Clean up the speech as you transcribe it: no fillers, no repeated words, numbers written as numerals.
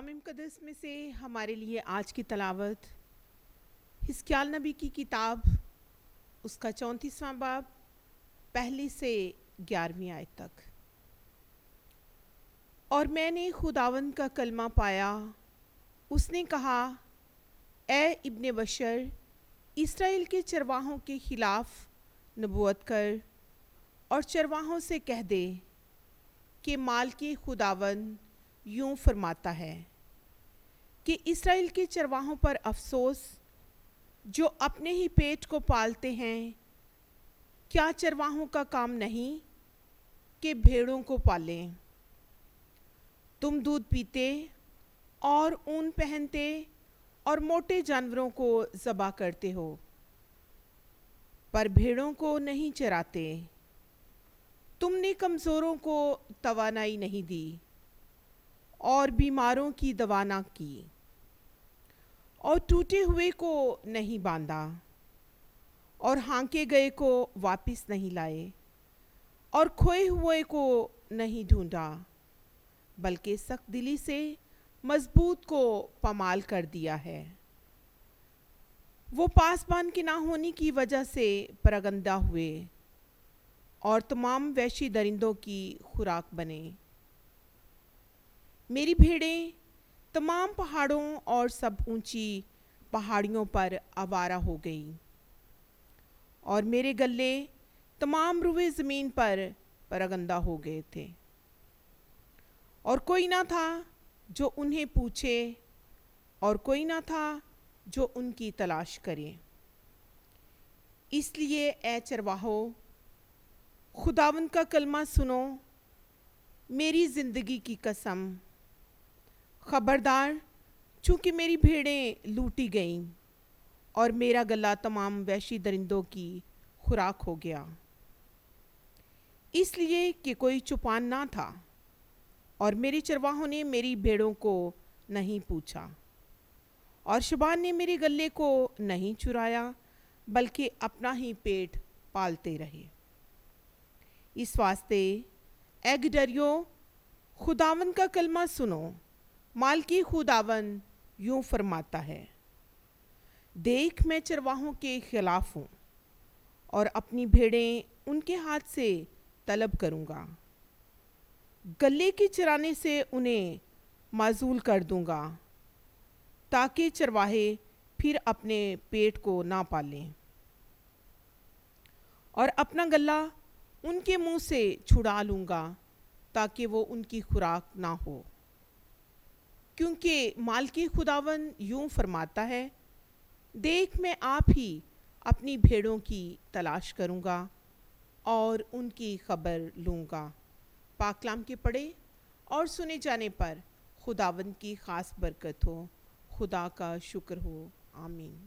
कलाम मुक़द्दस में से हमारे लिए आज की तलावत हिस्कियाल नबी की किताब उसका 34वां बाब पहली से 11वीं आयत तक। और मैंने खुदावंद का कलमा पाया, उसने कहा, ए इब्ने बशर, इस्राएल के चरवाहों के खिलाफ नबूवत कर और चरवाहों से कह दे कि मालिक खुदावंद यूं फरमाता है कि इस्राएल के चरवाहों पर अफसोस जो अपने ही पेट को पालते हैं। क्या चरवाहों का काम नहीं कि भेड़ों को पालें? तुम दूध पीते और ऊन पहनते और मोटे जानवरों को ज़बा करते हो, पर भेड़ों को नहीं चराते। तुमने कमज़ोरों को तवानाई नहीं दी और बीमारों की दवा ना की, और टूटे हुए को नहीं बांधा, और हांके गए को वापस नहीं लाए, और खोए हुए को नहीं ढूंढा, बल्कि सख्त दिली से मजबूत को पमाल कर दिया है। वो पासबान के ना होने की वजह से परगंदा हुए और तमाम वहशी दरिंदों की खुराक बने। मेरी भेड़ें तमाम पहाड़ों और सब ऊंची पहाड़ियों पर आवारा हो गई, और मेरे गल्ले तमाम रुए ज़मीन पर परगंदा हो गए थे, और कोई ना था जो उन्हें पूछे, और कोई ना था जो उनकी तलाश करे। इसलिए ए चरवाहो, खुदावंद का कलमा सुनो, मेरी ज़िंदगी की कसम। खबरदार, चूँकि मेरी भेड़ें लूटी गईं और मेरा गला तमाम वहशी दरिंदों की खुराक हो गया, इसलिए कि कोई चुपान ना था, और मेरे चरवाहों ने मेरी भेड़ों को नहीं पूछा, और शबान ने मेरे गले को नहीं चुराया, बल्कि अपना ही पेट पालते रहे। इस वास्ते ए गिदरियो, खुदावंद का कलमा सुनो, मालिक खुदावंद यूं फरमाता है, देख मैं चरवाहों के खिलाफ हूँ और अपनी भेड़ें उनके हाथ से तलब करूँगा। गले के चराने से उन्हें माजूल कर दूँगा, ताकि चरवाहे फिर अपने पेट को ना पालें, और अपना गला उनके मुंह से छुड़ा लूँगा, ताकि वो उनकी खुराक ना हो। क्योंकि मालिक खुदावंद यूं फरमाता है, देख मैं आप ही अपनी भेड़ों की तलाश करूँगा और उनकी खबर लूँगा। पाकलाम के पढ़े और सुने जाने पर खुदावंद की ख़ास बरकत हो। खुदा का शुक्र हो। आमीन।